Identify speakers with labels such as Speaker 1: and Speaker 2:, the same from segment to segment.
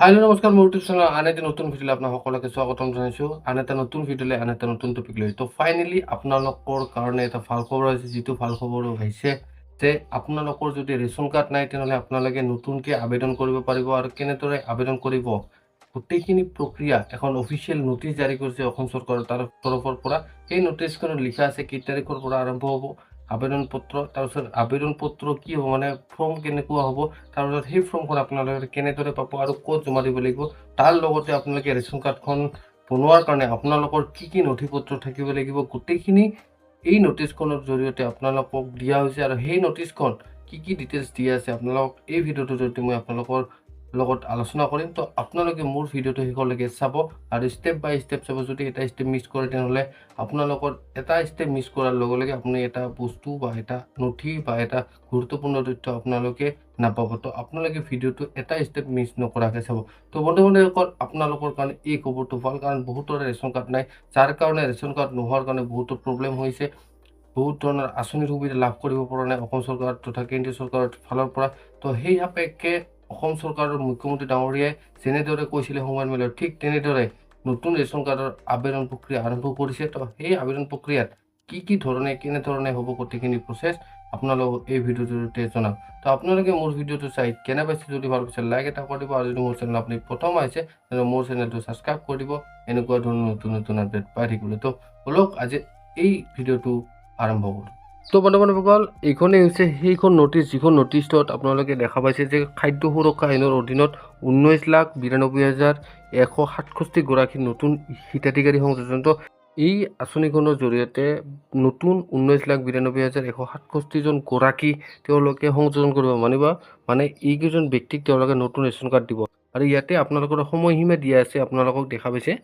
Speaker 1: হাই নমস্কাৰ মোৰ YouTube channel আন এটা নতুন ভিডিঅ'লৈ আপোনাক সকলোকে স্বাগতম জনাইছোঁ। আন এটা নতুন ভিডিঅ'লৈ আন এটা নতুন টপিক লৈ তো ফাইনেলি আপোনালোকৰ কাৰণে এটা ভাল খবৰ আছে, যিটো ভাল খবৰ হৈছে যে আপোনালোকৰ যদি ৰেচন কাৰ্ড নাই তেনেহ'লে আপোনালোকে নতুনকৈ আবেদন কৰিব পাৰিব। আৰু কেনেদৰে আবেদন কৰিব গোটেইখিনি প্ৰক্ৰিয়া এখন অফিচিয়েল নোটিছ জাৰি কৰিছে অসম চৰকাৰৰ তৰফৰ পৰা। সেই নোটিছখনত লিখা আছে কেই তাৰিখৰ পৰা আৰম্ভ হ'ব আবেদন পত্ৰ, তাৰপিছত আবেদন পত্ৰ কি হ'ব মানে ফৰ্ম কেনেকুৱা হ'ব, তাৰপিছত সেই ফৰ্মখন আপোনালোকে কেনেদৰে পাব আৰু ক'ত জমা দিব লাগিব, তাৰ লগতে আপোনালোকে ৰেচন কাৰ্ডখন বনোৱাৰ কাৰণে আপোনালোকৰ কি কি নথিপত্ৰ থাকিব লাগিব, গোটেইখিনি এই নোটিছখনৰ জৰিয়তে আপোনালোকক দিয়া হৈছে। আৰু সেই নোটিছখন কি কি ডিটেইলছ দিয়া আছে আপোনালোকক এই ভিডিঅ'টোৰ জৰিয়তে মই আপোনালোকৰ লগত আলোচনা কৰিম। তো আপোনালোকে মোৰ ভিডিঅ'টো শেষলৈকে চাব আৰু ষ্টেপ বাই ষ্টেপ চাব। যদি এটা ষ্টেপ মিছ কৰে তেনেহ'লে আপোনালোকৰ এটা ষ্টেপ মিছ কৰাৰ লগে লগে আপুনি এটা বস্তু বা এটা নথি বা এটা গুৰুত্বপূৰ্ণ তথ্য আপোনালোকে নাপাব। তো আপোনালোকে ভিডিঅ'টো এটা ষ্টেপ মিছ নকৰাকৈ চাব। তো বন্ধুসকল, আপোনালোকৰ কাৰণে এই খবৰটো ভাল, কাৰণ বহুতৰে ৰেচন কাৰ্ড নাই, যাৰ কাৰণে ৰেচন কাৰ্ড নোহোৱাৰ কাৰণে বহুতো প্ৰব্লেম হৈছে। বহুত ধৰণৰ আঁচনিৰ সুবিধা লাভ কৰিব পৰা নাই অসম চৰকাৰ তথা কেন্দ্ৰীয় চৰকাৰৰ ফালৰ পৰা। তো সেই সাপেক্ষে অসম চৰকাৰৰ মুখ্যমন্ত্ৰী ডাঙৰীয়াই যেনেদৰে কৈছিলে সংবাদ মেলত, ঠিক তেনেদৰে নতুন ৰেচন কাৰ্ডৰ আবেদন প্ৰক্ৰিয়া আৰম্ভ কৰিছে। তো সেই আবেদন প্ৰক্ৰিয়াত কি ধৰণে কেনেধৰণে হ'ব গোটেইখিনি প্ৰচেছ আপোনালোকক এই ভিডিঅ'টোৰ জৰিয়তে জনাম। তো আপোনালোকে মোৰ ভিডিঅ'টো চাই কেনে পাইছে, যদি ভাল পাইছে লাইক এটা কৰি দিব, আৰু যদি মোৰ চেনেল আপুনি প্ৰথম আহিছে তেনেহ'লে মোৰ চেনেলটো ছাবস্ক্ৰাইব কৰি দিব এনেকুৱা ধৰণৰ নতুন নতুন আপডেট পাই থাকিবলৈ। তো বলক আজি এই ভিডিঅ'টো আৰম্ভ কৰোঁ। তো বন্ধুসকল, এইখনেই হৈছে সেইখন নটিছ, যিখন নটিছত আপোনালোকে দেখা পাইছে যে খাদ্য সুৰক্ষা আইনৰ অধীনত 19,92,167 গৰাকী নতুন হিতাধিকাৰী সংযোজন। তো এই আঁচনিখনৰ জৰিয়তে নতুন 19,92,167 গৰাকী তেওঁলোকে সংযোজন কৰিব মানে এইকেইজন ব্যক্তিক তেওঁলোকে নতুন ৰেচন কাৰ্ড দিব। আৰু ইয়াতে আপোনালোকৰ সময়সীমা দিয়া আছে, আপোনালোকক দেখা পাইছে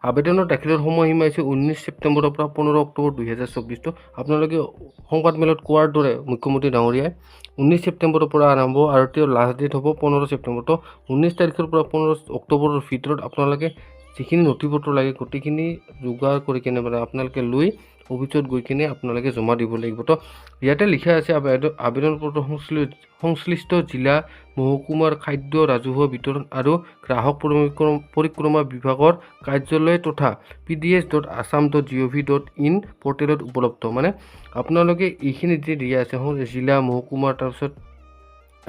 Speaker 1: আবেদনৰ দাখিলৰ সময়সীমা হৈছে 19 ছেপ্টেম্বৰৰ পৰা 15 অক্টোবৰ 2024। তো আপোনালোকে সংবাদ মেলত কোৱাৰ দৰে মুখ্যমন্ত্ৰী ডাঙৰীয়াই 19 ছেপ্টেম্বৰৰ পৰা আৰম্ভ আৰু তেওঁৰ লাষ্ট ডেট হ'ব 15 ছেপ্টেম্বৰ। তো 19 তাৰিখৰ পৰা 15 অক্টোবৰৰ ভিতৰত আপোনালোকে যিখিনি নথিপত্ৰ লাগে গোটেইখিনি যোগাৰ কৰি কিনে মানে আপোনালোকে লৈ অফিচত গৈ কিনে আপোনালোকে জমা দিব লাগিব। তো ইয়াতে লিখা আছে আবেদন পত্ৰ সংশ্লিষ্ট জিলা মহকুমাৰ খাদ্য ৰাজহুৱা বিতৰণ আৰু গ্ৰাহক পৰিক্ৰমা বিভাগৰ কাৰ্যালয় তথা pds.assam.gov.in পৰ্টেলত উপলব্ধ। মানে আপোনালোকে এইখিনি যে দিয়া আছে জিলা মহকুমাৰ, তাৰপিছত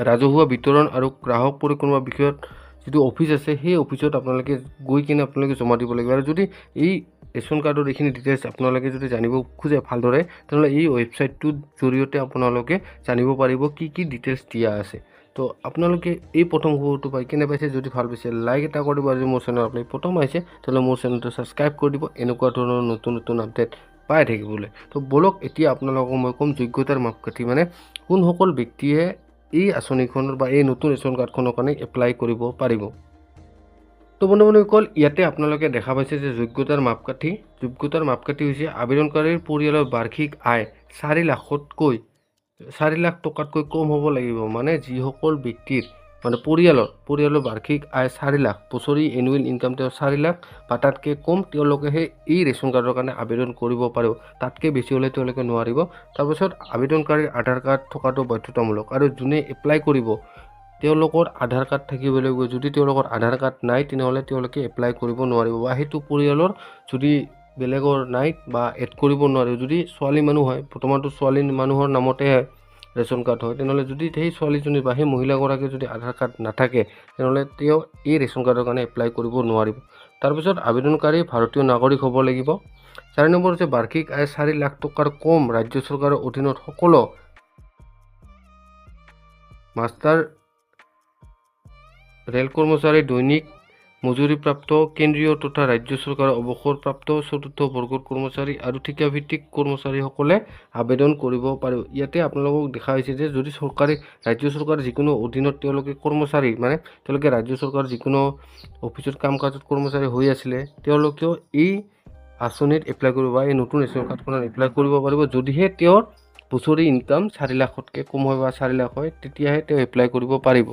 Speaker 1: ৰাজহুৱা বিতৰণ আৰু গ্ৰাহক পৰিক্ৰমা বিষয়ত যিটো অফিচ আছে সেই অফিচত আপোনালোকে গৈ কিনে আপোনালোকে জমা দিব লাগিব। আৰু যদি এই ৰেচন কাৰ্ডৰ এইখিনি ডিটেইলছ আপোনালোকে যদি জানিব খোজে ভালদৰে, তেনেহ'লে এই ৱেবছাইটটোৰ জৰিয়তে আপোনালোকে জানিব পাৰিব কি কি ডিটেইলছ দিয়া আছে। তো আপোনালোকে এই প্ৰথম খবৰটো পাই কেনে পাইছে, যদি ভাল পাইছে লাইক এটা কৰি দিব, আৰু মোৰ চেনেল আপুনি প্ৰথম আহিছে তেনেহ'লে মোৰ চেনেলটো ছাবস্ক্ৰাইব কৰি দিব এনেকুৱা ধৰণৰ নতুন নতুন আপডেট পাই থাকিবলৈ। তো বলক এতিয়া আপোনালোকক মই ক'ম যোগ্যতাৰ মাপকাঠি, মানে কোনসকল ব্যক্তিয়ে এই আঁচনিখনৰ বা এই নতুন ৰেচন কাৰ্ডখনৰ কাৰণে এপ্লাই কৰিব পাৰিব। তো বন্ধুসকল, ইয়াতে আপোনালোকে দেখা পাইছে যে যোগ্যতাৰ মাপকাঠি হৈছে আবেদনকাৰীৰ পৰিয়ালৰ বাৰ্ষিক আয় 4 লাখ টকাতকৈ কম হ'ব লাগিব। মানে যিসকল ব্যক্তিৰ মানে পৰিয়ালৰ বাৰ্ষিক আয় 4 লাখ, বছৰি এনুৱেল ইনকাম তেওঁ 4 লাখ বা তাতকৈ কম, তেওঁলোকেহে এই ৰেচন কাৰ্ডৰ কাৰণে আবেদন কৰিব পাৰিব। তাতকৈ বেছি হ'লে তেওঁলোকে নোৱাৰিব। তাৰপিছত আবেদনকাৰীৰ আধাৰ কাৰ্ড থকাটো বাধ্যতামূলক, আৰু যোনে এপ্লাই কৰিব তেওঁলোকৰ আধাৰ কাৰ্ড থাকিব লাগিব। যদি তেওঁলোকৰ আধাৰ কাৰ্ড নাই তেনেহ'লে তেওঁলোকে এপ্লাই কৰিব নোৱাৰিব, বা সেইটো পৰিয়ালৰ যদি বেলেগৰ নাই বা এড কৰিব নোৱাৰিব। যদি ছোৱালী মানুহ হয়, বৰ্তমানটো ছোৱালী মানুহৰ নামতে ৰেচন কাৰ্ড হয়, তেনেহ'লে যদি সেই ছোৱালীজনী বা সেই মহিলাগৰাকীৰ যদি আধাৰ কাৰ্ড নাথাকে তেনেহ'লে তেওঁ এই ৰেচন কাৰ্ডৰ কাৰণে এপ্লাই কৰিব নোৱাৰিব। তাৰপিছত আবেদনকাৰী ভাৰতীয় নাগৰিক হ'ব লাগিব। 4 নম্বৰ হৈছে বাৰ্ষিক আয় 4 লাখ টকাৰ কম, ৰাজ্য চৰকাৰৰ অধীনত সকলো মাষ্টাৰ ৰেল কৰ্মচাৰী, দৈনিক মজুৰিপ্ৰাপ্ত কেন্দ্ৰীয় তথা ৰাজ্য চৰকাৰৰ অৱসৰপ্ৰাপ্ত চতুৰ্থ বৰ্গৰ কৰ্মচাৰী আৰু ঠিকাভিত্তিক কৰ্মচাৰীসকলে আবেদন কৰিব পাৰিব। ইয়াতে আপোনালোকক দেখা হৈছে যে যদি ৰাজ্য চৰকাৰৰ যিকোনো অধীনত তেওঁলোকে কৰ্মচাৰী, মানে তেওঁলোকে ৰাজ্য চৰকাৰৰ যিকোনো অফিচত কাম কাজত কৰ্মচাৰী হৈ আছিলে, তেওঁলোকেও এই আঁচনিত এপ্লাই কৰিব বা এই নতুন ৰেচন কাৰ্ডখনত এপ্লাই কৰিব পাৰিব। যদিহে তেওঁৰ বছৰি ইনকাম 4 লাখতকৈ কম হয় বা 4 লাখ হয়, তেতিয়াহে তেওঁ এপ্লাই কৰিব পাৰিব।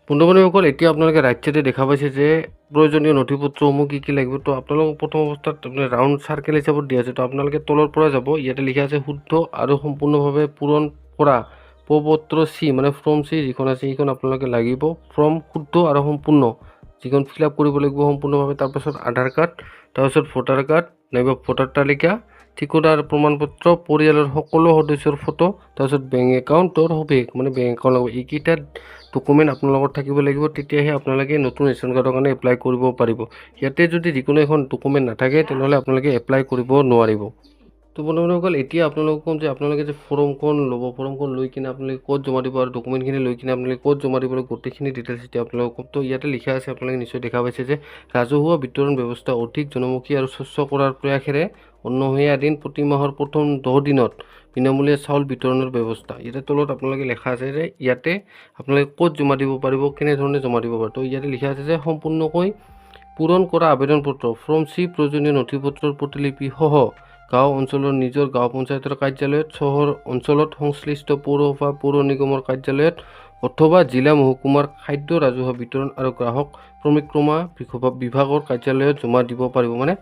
Speaker 1: বন্ধুসকল, এতিয়া আপোনালোকে ৰাইট চাইডে দেখা পাইছে যে প্ৰয়োজনীয় নথিপত্ৰসমূহ কি লাগিব। তো আপোনালোকক প্ৰথম অৱস্থাত ৰাউণ্ড চাৰ্কেল হিচাপত দিয়া আছে। তো আপোনালোকে তলৰ পৰা যাব, ইয়াতে লিখা আছে শুদ্ধ আৰু সম্পূৰ্ণভাৱে পূৰণ কৰা প্ৰপত্ৰ চি, মানে ফৰ্ম চি যিখন আছে সেইখন আপোনালোকে লাগিব। ফৰ্ম শুদ্ধ আৰু সম্পূৰ্ণ যিখন ফিল আপ কৰিব লাগিব সম্পূৰ্ণভাৱে। তাৰপাছত আধাৰ কাৰ্ড, তাৰপাছত ভোটাৰ কাৰ্ড নাইবা ভোটাৰ তালিকা, ঠিকনাৰ প্ৰমাণপত্ৰ, পৰিয়ালৰ সকলো সদস্যৰ ফটো, তাৰপিছত বেংক একাউণ্টৰ সবিশেষ মানে বেংক একাউণ্ট লাগিব। এইকেইটা ডকুমেণ্ট আপোনাৰ লগত থাকিব লাগিব, তেতিয়াহে আপোনালোকে নতুন ৰেচন কাৰ্ডৰ কাৰণে এপ্লাই কৰিব পাৰিব। ইয়াতে যদি যিকোনো এখন ডকুমেণ্ট নাথাকে তেনেহ'লে আপোনালোকে এপ্লাই কৰিব নোৱাৰিব। তো বন্ধুসকল, এতিয়া আপোনালোকক ক'ম যে আপোনালোকে যে ফৰ্মখন ল'ব, ফৰ্মখন লৈ কিনে আপোনালোকে ক'ত জমা দিব আৰু ডকুমেণ্টখিনি লৈ কিনে আপোনালোকে ক'ত জমা দিব লাগিব, গোটেইখিনি ডিটেইলছ এতিয়া আপোনালোকক ক'ম। তো ইয়াতে লিখা আছে, আপোনালোকে নিশ্চয় দেখা পাইছে যে ৰাজহুৱা বিতৰণ ব্যৱস্থা অধিক জনমুখী আৰু স্বচ্ছ কৰাৰ প্ৰয়াসেৰে 19 দিন প্ৰতি মাহৰ প্ৰথম 10 দিনত বিনামূলীয়া চাউল বিতৰণৰ ব্যৱস্থা। ইয়াতে তলত আপোনালোকে লেখা আছে যে ইয়াতে আপোনালোকে ক'ত জমা দিব পাৰিব, কেনেধৰণে জমা দিব পাৰিব। তো ইয়াতে লিখা আছে যে সম্পূৰ্ণকৈ পূৰণ কৰা আবেদন পত্ৰ, ফৰ্ম চি, প্ৰয়োজনীয় নথিপত্ৰৰ প্ৰতিলিপি সহ গাঁও অঞ্চলৰ নিজৰ গাঁও পঞ্চায়তৰ কাৰ্যালয়ত, চহৰ অঞ্চলত সংশ্লিষ্ট পৌৰসভা পৌৰ নিগমৰ কাৰ্যালয়ত অথবা জিলা মহকুমাৰ খাদ্য ৰাজহুৱা বিতৰণ আৰু গ্ৰাহক পৰিক্ৰমা বিভাগৰ কাৰ্যালয়ত জমা দিব পাৰিব। মানে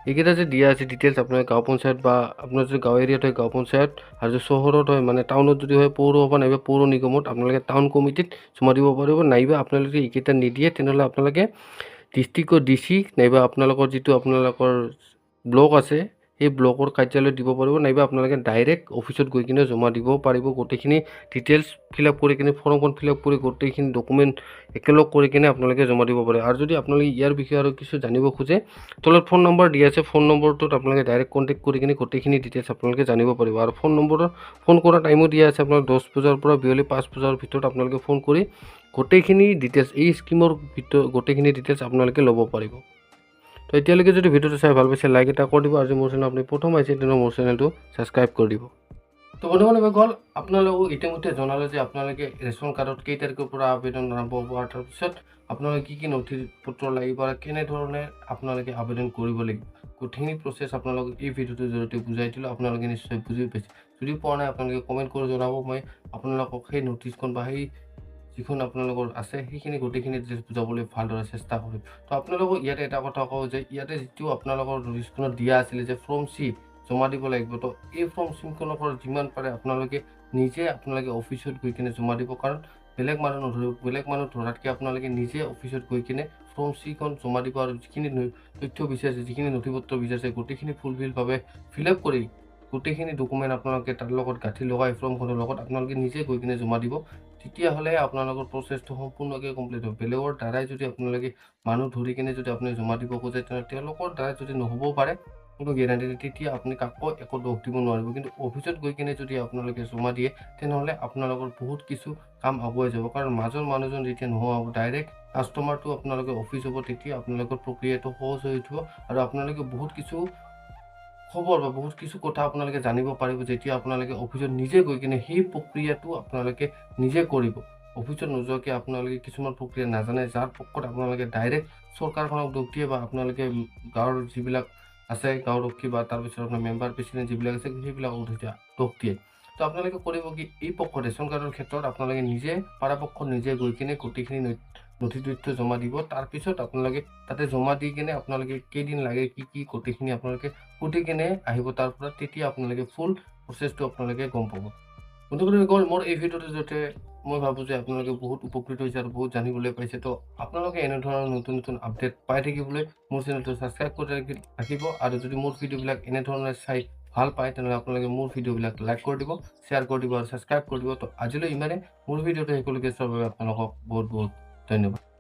Speaker 1: এইকেইটা যে দিয়া আছে ডিটেইলছ, আপোনাৰ গাঁও পঞ্চায়ত বা আপোনাৰ যদি গাঁও এৰিয়াত হয় গাঁও পঞ্চায়ত, আৰু যদি চহৰত হয় মানে টাউনত যদি হয় পৌৰসভা নাইবা পৌৰ নিগমত আপোনালোকে টাউন কমিটিত জমা দিব পাৰিব। নাইবা আপোনালোকে এইকেইটা নিদিয়ে তেনেহ'লে আপোনালোকে ডিষ্ট্ৰিক্টৰ DC নাইবা আপোনালোকৰ যিটো আপোনালোকৰ ব্লক আছে সেই ব্লকৰ কাৰ্যালয়ত দিব পাৰিব, নাইবা আপোনালোকে ডাইৰেক্ট অফিচত গৈ কিনে জমা দিব পাৰিব। গোটেইখিনি ডিটেইলছ ফিল আপ কৰি কিনে ফৰ্মখন ফিল আপ কৰি গোটেইখিনি ডকুমেণ্ট একেলগ কৰি কিনে আপোনালোকে জমা দিব পাৰে। আৰু যদি আপোনালোকে ইয়াৰ বিষয়ে আৰু কিছু জানিব খোজে, তলত ফোন নম্বৰ দিয়া আছে, ফোন নম্বৰটোত আপোনালোকে ডাইৰেক্ট কণ্টেক্ট কৰি কিনে গোটেইখিনি ডিটেইলছ আপোনালোকে জানিব পাৰিব। আৰু ফোন কৰা টাইমো দিয়া আছে, আপোনাৰ 10 বজাৰ পৰা বিয়লি 5 বজাৰ ভিতৰত আপোনালোকে ফোন কৰি গোটেইখিনি ডিটেইলছ এই স্কিমৰ ভিতৰত গোটেইখিনি ডিটেইলছ আপোনালোকে ল'ব পাৰিব। তো এতিয়ালৈকে যদি ভিডিঅ'টো চাই ভাল পাইছে লাইক এটা কৰি দিব, আৰু যদি মোৰ চেনেল আপুনি প্ৰথম আহিছে তেনেহ'লে মোৰ চেনেলটো ছাবস্ক্ৰাইব কৰি দিব। তো বন্ধুসকল, আপোনালোকক ইতিমধ্যে জনালোঁ যে আপোনালোকে ৰেচন কাৰ্ডত কেই তাৰিখৰ পৰা আবেদন আৰম্ভ হ'ব, আৰু তাৰপিছত আপোনালোকে কি নথি পত্ৰ লাগিব আৰু কেনেধৰণে আপোনালোকে আবেদন কৰিব লাগিব, গোটেইখিনি প্ৰচেছ আপোনালোকক এই ভিডিঅ'টোৰ জৰিয়তে বুজাই দিলোঁ। আপোনালোকে নিশ্চয় বুজি পাইছে। যদি পোৱা নাই আপোনালোকে কমেণ্ট কৰি জনাব, মই আপোনালোকক সেই নটিচখন বা সেই যিখন আপোনালোকৰ আছে সেইখিনি গোটেইখিনি বুজাবলৈ ভালদৰে চেষ্টা কৰিম। তো আপোনালোকক ইয়াতে এটা কথা কওঁ যে ইয়াতে যিটো আপোনালোকৰ নটিচখনত দিয়া আছিলে যে ফৰ্ম চি জমা দিব লাগিব, তো এই ফৰ্ম চিখনৰ পৰা যিমান পাৰে আপোনালোকে নিজে অফিচত গৈ কিনে জমা দিব, কাৰণ বেলেগ মানুহ ধৰাতকৈ আপোনালোকে নিজে অফিচত গৈ কিনে ফৰ্ম চিখন জমা দিব, আৰু যিখিনি তথ্য বিচাৰিছে, যিখিনি নথিপত্ৰ বিচাৰিছে গোটেইখিনি ফুলফিলভাৱে ফিল আপ কৰি গোটেইখিনি ডকুমেণ্ট আপোনালোকে তাৰ লগত গাঁঠি লগাই ফৰ্মখনৰ লগত আপোনালোকে নিজে গৈ কিনে জমা দিব। তেতিয়াহ'লে আপোনালোকৰ প্ৰচেছটো সম্পূৰ্ণকৈ কমপ্লিট হ'ব। বেলেগৰ দ্বাৰাই যদি আপোনালোকে মানুহ ধৰি কিনে যদি আপুনি জমা দিব খোজে তেনেহ'লে তেওঁলোকৰ দ্বাৰাই যদি নহ'ব পাৰে কোনো গেৰাণ্টি নাই, তেতিয়া আপুনি কাকো একো দোষ দিব নোৱাৰিব। কিন্তু অফিচত গৈ কিনে যদি আপোনালোকে জমা দিয়ে তেনেহ'লে আপোনালোকৰ বহুত কিছু কাম আগুৱাই যাব, কাৰণ মাজৰ মানুহজন যেতিয়া নোহোৱা হ'ব, ডাইৰেক্ট কাষ্টমাৰটো আপোনালোকে অফিচ হ'ব, তেতিয়া আপোনালোকৰ প্ৰক্ৰিয়াটো সহজ হৈ উঠিব, আৰু আপোনালোকে বহুত কিছু খবৰ বা বহুত কিছু কথা আপোনালোকে জানিব পাৰিব, যেতিয়া আপোনালোকে অফিচত নিজে গৈ কিনে সেই প্ৰক্ৰিয়াটো আপোনালোকে নিজে কৰিব। অফিচত নোযোৱাকৈ আপোনালোকে কিছুমান প্ৰক্ৰিয়া নাজানে, যাৰ পক্ষত আপোনালোকে ডাইৰেক্ট চৰকাৰখনক দোষ দিয়ে, বা আপোনালোকে গাঁৱৰ যিবিলাক আছে গাঁওৰক্ষী বা তাৰপিছত আপোনাৰ মেম্বাৰ প্ৰেচিডেণ্ট যিবিলাক আছে সেইবিলাকক দোষ দিয়ে। তো আপোনালোকে কৰিব কি, এই পক্ষ ৰেচন কাৰ্ডৰ ক্ষেত্ৰত আপোনালোকে নিজে পৰাপক্ষত নিজে গৈ কিনে গোটেইখিনি নথি তথ্য জমা দিব। তাৰপিছত আপোনালোকে তাতে জমা দি কিনে আপোনালোকে কেইদিন লাগে কি গোটেইখিনি আপোনালোকে সুধি কিনে আহিব তাৰ পৰা, তেতিয়া আপোনালোকে ফুল প্ৰচেছটো আপোনালোকে গম পাব। বন্ধুসকল, মোৰ এই ভিডিঅ'টোৰ জৰিয়তে মই ভাবোঁ যে আপোনালোকে বহুত উপকৃত হৈছে আৰু বহুত জানিবলৈ পাইছে। তো আপোনালোকে এনেধৰণৰ নতুন আপডেট পাই থাকিবলৈ মোৰ চেনেলটো ছাবস্ক্ৰাইব কৰি ৰাখিব, আৰু যদি মোৰ ভিডিঅ'বিলাক এনেধৰণে চাই ভাল পায় তেনেহ'লে আপোনালোকে মোৰ ভিডিঅ'বিলাক লাইক কৰি দিব, শ্বেয়াৰ কৰি দিব আৰু ছাবস্ক্ৰাইব কৰি দিব। তো আজিলৈ ইমানে। মোৰ ভিডিঅ'টো শেষলৈকে চোৱাৰ বাবে আপোনালোকক বহুত ধন্যবাদ।